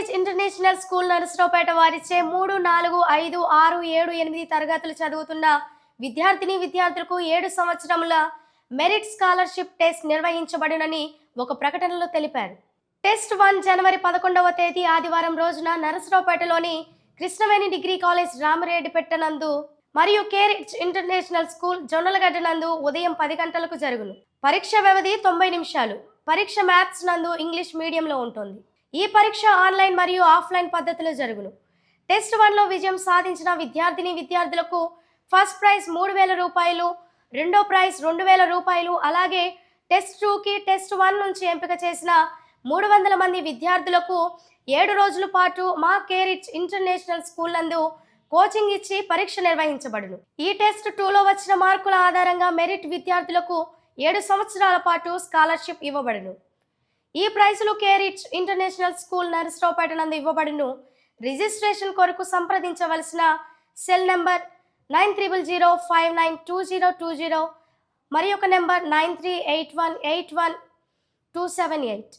Rich international school Narasaraopet వారిచే 3, 4, 5, 6, 7, 8 తరగతులు చదువుతున్న విద్యార్థులకు 7 సంవత్సరముల మెరిట్ స్కాలర్షిప్ టెస్ట్ నిర్వహించబడునని ఒక ప్రకటనలో తెలిపారు. టెస్ట్ 1 జనవరి 11వ తేదీ ఆదివారం రోజున నరసరావుపేటలోని కృష్ణవేణి డిగ్రీ కాలేజ్ రామరెడ్డిపేట నందు మరియు కే రిచ్ ఇంటర్నేషనల్ స్కూల్ జొన్నలగడ్డ నందు ఉదయం 10 గంటలకు జరుగును. పరీక్ష వ్యవధి 90 నిమిషాలు. పరీక్ష మ్యాథ్స్ నందు ఇంగ్లీష్ మీడియంలో ఉంటుంది. ఈ పరీక్ష ఆన్లైన్ మరియు ఆఫ్లైన్ పద్ధతిలో జరుగును. టెస్ట్ 1లో విజయం సాధించిన విద్యార్థులకు ఫస్ట్ ప్రైజ్ 3000 రూపాయలు, రెండో ప్రైజ్ 2000 రూపాయలు, అలాగే టెస్ట్ 2కి టెస్ట్ 1 నుంచి ఎంపిక చేసిన 300 మంది విద్యార్థులకు 7 రోజుల పాటు మా కే రిచ్ ఇంటర్నేషనల్ స్కూల్ నందు కోచింగ్ ఇచ్చి పరీక్ష నిర్వహించబడును. ఈ టెస్ట్ 2లో వచ్చిన మార్కుల ఆధారంగా మెరిట్ విద్యార్థులకు 7 సంవత్సరాల పాటు స్కాలర్షిప్ ఇవ్వబడును. ఈ ప్రైజులు కే రిచ్ ఇంటర్నేషనల్ స్కూల్ నరసరావుపేట నందు ఇవ్వబడును. రిజిస్ట్రేషన్ కొరకు సంప్రదించవలసిన సెల్ నెంబర్ 9300592020 మరి ఒక నెంబర్ 938181 278.